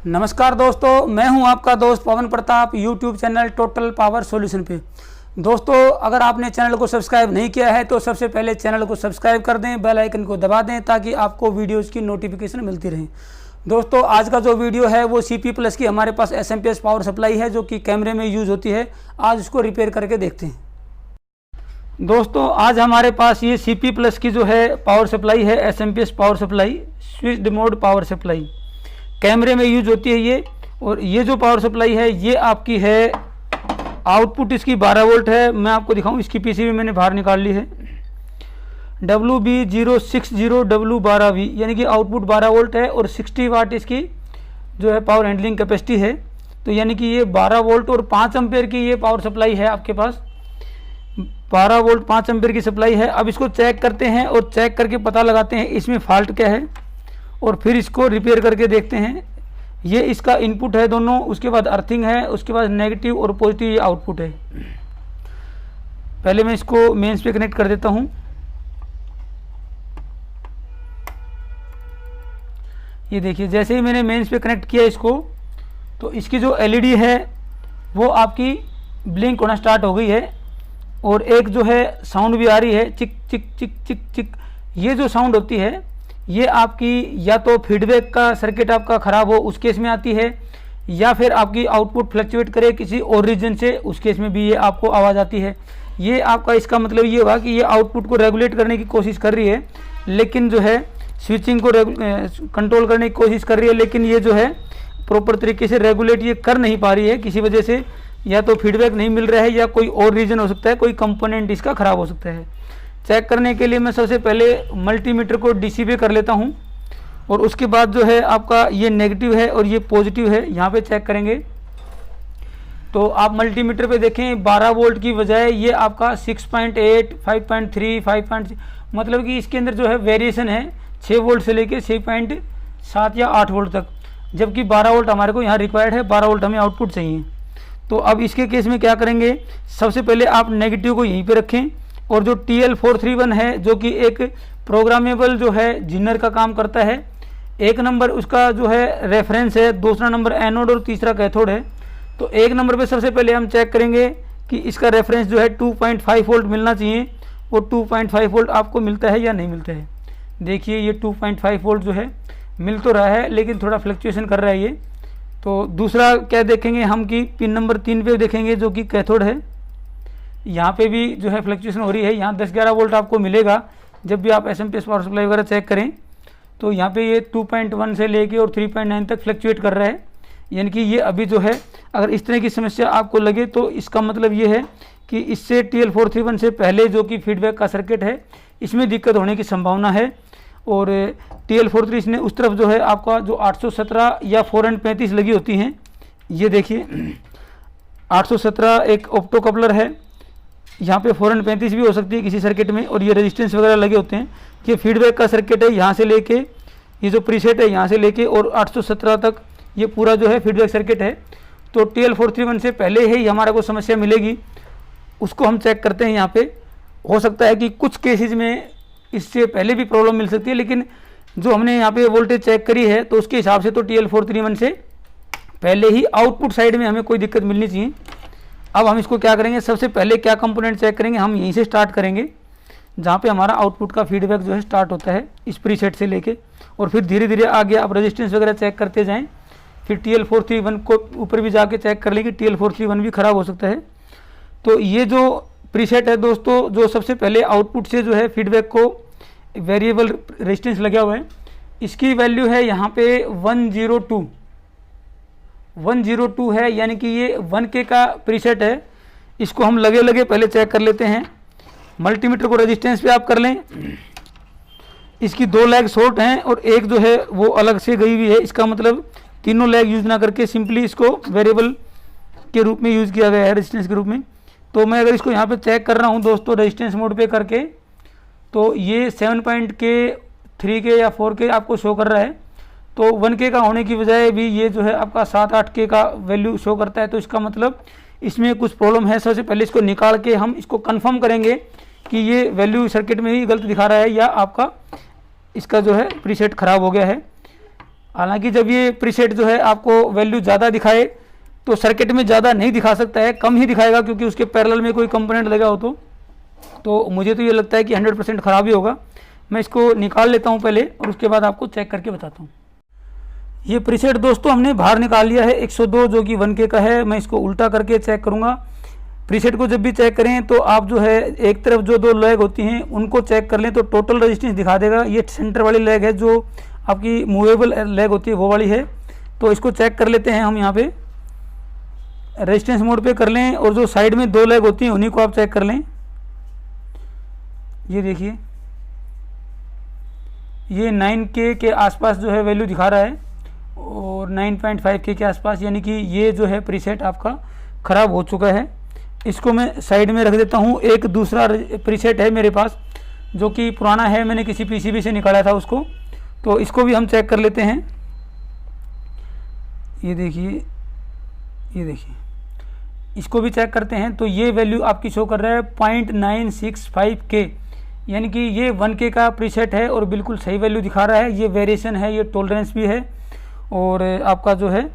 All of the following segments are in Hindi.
नमस्कार दोस्तों, मैं हूं आपका दोस्त Pawan Pratap YouTube channel total power solution पे। दोस्तों, अगर आपने चैनल को सब्सक्राइब नहीं किया है तो सबसे पहले चैनल को सब्सक्राइब कर दें, बेल आइकन को दबा दें ताकि आपको वीडियोस की नोटिफिकेशन मिलती रहे। दोस्तों, आज का जो वीडियो है वो CP प्लस की हमारे पास SMPS पावर सप्लाई है जो कि कैमरे में यूज़ होती है। आज उसको रिपेयर करके देखते हैं। दोस्तों, आज हमारे पास ये CP प्लस की जो है पावर सप्लाई है, SMPS power supply, switched mode power supply, कैमरे में यूज होती है ये। और ये जो पावर सप्लाई है ये आपकी है, आउटपुट इसकी 12 वोल्ट है। मैं आपको दिखाऊं, इसकी PCB मैंने बाहर निकाल ली है, WB060W12V, यानी कि आउटपुट 12 वोल्ट है और 60 वाट इसकी जो है पावर हैंडलिंग कैपेसिटी है। तो यानी कि ये 12 वोल्ट और 5 एम्पेयर की ये पावर सप्लाई है आपके पास। 12 वोल्ट 5 एम्पेयर की सप्लाई है। अब इसको चेक करते हैं और चेक करके पता लगाते हैं इसमें फॉल्ट क्या है और फिर इसको रिपेयर करके देखते हैं। ये इसका इनपुट है दोनों, उसके बाद अर्थिंग है, उसके बाद नेगेटिव और पॉजिटिव ये आउटपुट है। पहले मैं इसको मेंस पे कनेक्ट कर देता हूँ। ये देखिए, जैसे ही मैंने मेंस पे कनेक्ट किया इसको तो इसकी जो LED है वो आपकी ब्लिंक होना स्टार्ट हो गई है और एक जो है साउंड भी आ रही है, चिक चिक चिक चिक चिक। ये जो साउंड होती है ये आपकी या तो फीडबैक का सर्किट आपका ख़राब हो उस केस में आती है, या फिर आपकी आउटपुट फ्लक्चुएट करे किसी और रीजन से, उस केस में भी ये आपको आवाज़ आती है। ये आपका इसका मतलब ये होगा कि ये आउटपुट को रेगुलेट करने की कोशिश कर रही है, लेकिन जो है स्विचिंग को कंट्रोल करने की कोशिश कर रही है, लेकिन ये जो है प्रॉपर तरीके से रेगुलेट ये कर नहीं पा रही है किसी वजह से। या तो फीडबैक नहीं मिल रहा है या कोई और रीज़न हो सकता है, कोई कंपोनेंट इसका ख़राब हो सकता है। चेक करने के लिए मैं सबसे पहले मल्टीमीटर को DC पे कर लेता हूं और उसके बाद जो है आपका ये नेगेटिव है और ये पॉजिटिव है, यहाँ पे चेक करेंगे तो आप मल्टीमीटर पे देखें 12 वोल्ट की बजाय ये आपका 6.8, 5.3, 5.6, मतलब कि इसके अंदर जो है वेरिएशन है 6 वोल्ट से लेके 6.7 या 8 वोल्ट तक, जबकि 12 वोल्ट हमारे को यहाँ रिक्वायर्ड है, 12 वोल्ट हमें आउटपुट चाहिए। तो अब इसके केस में क्या करेंगे, सबसे पहले आप नेगेटिव को यहीं पे रखें और जो TL431 है जो कि एक प्रोग्रामेबल जो है जिनर का काम करता है, एक नंबर उसका जो है रेफरेंस है, दूसरा नंबर एनोड और तीसरा कैथोड है। तो एक नंबर पे सबसे पहले हम चेक करेंगे कि इसका रेफरेंस जो है 2.5 वोल्ट मिलना चाहिए, वो 2.5 वोल्ट आपको मिलता है या नहीं मिलता है। देखिए ये 2.5 वोल्ट जो है मिल तो रहा है लेकिन थोड़ा फ्लक्चुएशन कर रहा है ये। तो दूसरा क्या देखेंगे हम कि पिन नंबर 3 पे देखेंगे जो कि कैथोड है, यहाँ पे भी जो है फ्लक्चुएशन हो रही है। यहाँ 10-11 वोल्ट आपको मिलेगा जब भी आप SMPS पावर सप्लाई वगैरह चेक करें। तो यहाँ पे ये 2.1 से लेके और 3.9 तक फ्लक्चुएट कर रहा है, यानी कि ये अभी जो है अगर इस तरह की समस्या आपको लगे तो इसका मतलब ये है कि इससे TL431 से पहले जो कि फीडबैक का सर्किट है इसमें दिक्कत होने की संभावना है। और TL431 ने उस तरफ जो है आपका जो 817 या 435 लगी होती हैं, ये देखिए 817 एक ऑप्टो कपलर है, यहाँ पे 435 भी हो सकती है किसी सर्किट में, और ये रेजिस्टेंस वगैरह लगे होते हैं। ये फीडबैक का सर्किट है, यहाँ से लेके ये जो प्रीसेट है यहाँ से लेके और 817 तक ये पूरा जो है फीडबैक सर्किट है। तो TL431 से पहले ही हमारे को समस्या मिलेगी, उसको हम चेक करते हैं। यहाँ पे हो सकता है कि कुछ केसेज में इससे पहले भी प्रॉब्लम मिल सकती है, लेकिन जो हमने यहाँ पे वोल्टेज चेक करी है तो उसके हिसाब से तो TL431 से पहले ही आउटपुट साइड में हमें कोई दिक्कत मिलनी चाहिए। अब हम इसको क्या करेंगे, सबसे पहले क्या कंपोनेंट चेक करेंगे, हम यहीं से स्टार्ट करेंगे जहाँ पे हमारा आउटपुट का फीडबैक जो है स्टार्ट होता है इस प्रीसेट से लेके, और फिर धीरे धीरे आगे आप रेजिस्टेंस वगैरह चेक करते जाएं। फिर TL431 को ऊपर भी जाके चेक कर लेंगे, TL431 भी ख़राब हो सकता है। तो ये जो प्रीसेट है दोस्तों, जो सबसे पहले आउटपुट से जो है फीडबैक को वेरिएबल रेजिस्टेंस लगा हुआ है, इसकी वैल्यू है यहाँ पे 102 है, यानी कि ये 1K का प्रीसेट है। इसको हम लगे लगे पहले चेक कर लेते हैं। मल्टीमीटर को रेजिस्टेंस पे आप कर लें, इसकी 2 लैग शॉर्ट हैं और एक जो है वो अलग से गई हुई है। इसका मतलब तीनों लैग यूज़ ना करके सिंपली इसको वेरिएबल के रूप में यूज़ किया गया है, रेजिस्टेंस के रूप में। तो मैं अगर इसको यहाँ पे चेक कर रहा हूँ दोस्तों रेजिस्टेंस मोड पे करके, तो ये 7.K, 3K या 4K आपको शो कर रहा है। तो 1K का होने की बजाय भी ये जो है आपका 7-8K का वैल्यू शो करता है। तो इसका मतलब इसमें कुछ प्रॉब्लम है। सबसे पहले इसको निकाल के हम इसको कंफर्म करेंगे कि ये वैल्यू सर्किट में ही गलत दिखा रहा है या आपका इसका जो है प्रीसेट ख़राब हो गया है। हालांकि जब ये प्रीसेट जो है आपको वैल्यू ज़्यादा दिखाए तो सर्किट में ज़्यादा नहीं दिखा सकता है, कम ही दिखाएगा, क्योंकि उसके पैरेलल में कोई कंपोनेंट लगा हो तो मुझे तो ये लगता है कि 100% ख़राब ही होगा। मैं इसको निकाल लेता हूँ पहले और उसके बाद आपको चेक करके बताता हूँ। ये प्रीसेट दोस्तों हमने बाहर निकाल लिया है 102 जो कि 1K का है। मैं इसको उल्टा करके चेक करूँगा। प्रीसेट को जब भी चेक करें तो आप जो है एक तरफ जो 2 लेग होती हैं उनको चेक कर लें तो टोटल रेजिस्टेंस दिखा देगा। ये सेंटर वाली लेग है जो आपकी मूवेबल लेग होती है वो वाली है। तो इसको चेक कर लेते हैं हम यहाँ पे रेजिस्टेंस मोड पे कर लें, और जो साइड में 2 लेग होती हैं उन्हीं को आप चेक कर लें। ये देखिए ये 9K के आसपास जो है वैल्यू दिखा रहा है और 9.5K के आसपास, यानी कि ये जो है प्रीसेट आपका ख़राब हो चुका है। इसको मैं साइड में रख देता हूँ। एक दूसरा प्रीसेट है मेरे पास जो कि पुराना है, मैंने किसी PCB से निकाला था उसको, तो इसको भी हम चेक कर लेते हैं। ये देखिए इसको भी चेक करते हैं। तो ये वैल्यू आपकी शो कर रहा है 0.965K, यानी कि ये 1K का प्रीसेट है और बिल्कुल सही वैल्यू दिखा रहा है। ये वेरिएशन है, ये टॉलरेंस भी है, और आपका जो है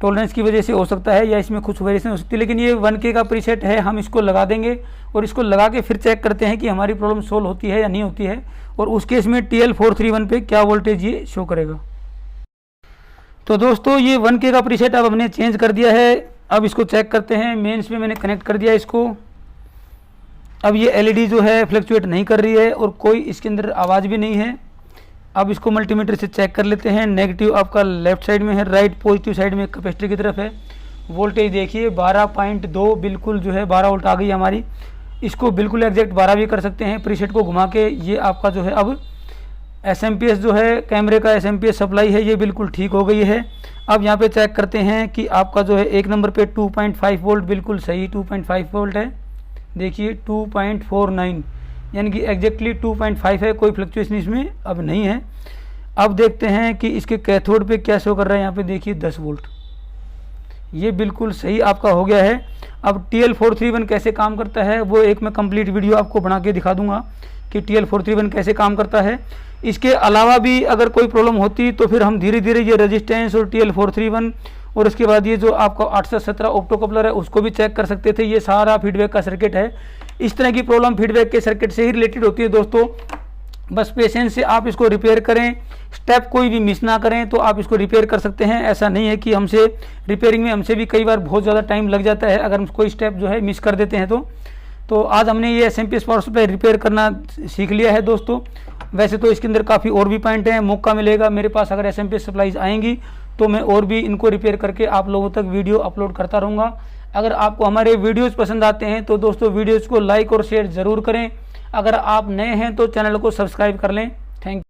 टॉलरेंस की वजह से हो सकता है या इसमें कुछ वेरिएशन हो सकती है, लेकिन ये 1K का प्रीसेट है। हम इसको लगा देंगे और इसको लगा के फिर चेक करते हैं कि हमारी प्रॉब्लम सोल्व होती है या नहीं होती है, और उस केस में TL431 पे क्या वोल्टेज ये शो करेगा। तो दोस्तों ये 1K का प्रीसेट अब हमने चेंज कर दिया है। अब इसको चेक करते हैं। मेंस पे मैंने कनेक्ट कर दिया इसको। अब ये LED जो है फ्लक्चुएट नहीं कर रही है और कोई इसके अंदर आवाज़ भी नहीं है। अब इसको मल्टीमीटर से चेक कर लेते हैं। नेगेटिव आपका लेफ्ट साइड में है, राइट पॉजिटिव साइड में कैपेसिटर की तरफ है। वोल्टेज देखिए 12.2 बिल्कुल जो है 12 वोल्ट आ गई हमारी। इसको बिल्कुल एग्जैक्ट 12 भी कर सकते हैं प्रीसेट को घुमा के। ये आपका जो है अब SMPS जो है कैमरे का SMPS सप्लाई है ये बिल्कुल ठीक हो गई है। अब यहाँ पे चेक करते हैं कि आपका जो है एक नंबर पे 2.5 वोल्ट बिल्कुल सही 2.5 वोल्ट है। देखिए 2.49 यानी कि एग्जैक्टली 2.5 है, कोई फ्लक्चुएशन इसमें अब नहीं है। अब देखते हैं कि इसके कैथोड पे क्या शो कर रहा है। यहाँ पे देखिए 10 वोल्ट, ये बिल्कुल सही आपका हो गया है। अब TL431 कैसे काम करता है वो एक मैं कंप्लीट वीडियो आपको बना के दिखा दूंगा कि TL431 कैसे काम करता है। इसके अलावा भी अगर कोई प्रॉब्लम होती तो फिर हम धीरे धीरे ये रेजिस्टेंस और TL431 और उसके बाद ये जो आपका 817 ऑप्टोकपलर है उसको भी चेक कर सकते थे। ये सारा फीडबैक का सर्किट है। इस तरह की प्रॉब्लम फीडबैक के सर्किट से ही रिलेटेड होती है दोस्तों। बस पेशेंस से आप इसको रिपेयर करें, स्टेप कोई भी मिस ना करें तो आप इसको रिपेयर कर सकते हैं। ऐसा नहीं है कि हमसे रिपेयरिंग में हमसे भी कई बार बहुत ज़्यादा टाइम लग जाता है अगर हम कोई स्टेप जो है मिस कर देते हैं तो आज हमने ये SMPS पावर सप्लाई रिपेयर करना सीख लिया है दोस्तों। वैसे तो इसके अंदर काफ़ी और भी पॉइंट हैं, मौका मिलेगा मेरे पास अगर SMPS सप्लाईज आएंगी तो मैं और भी इनको रिपेयर करके आप लोगों तक वीडियो अपलोड करता रहूँगा। अगर आपको हमारे वीडियोज़ पसंद आते हैं तो दोस्तों वीडियोज़ को लाइक और शेयर ज़रूर करें। अगर आप नए हैं तो चैनल को सब्सक्राइब कर लें। Thank you.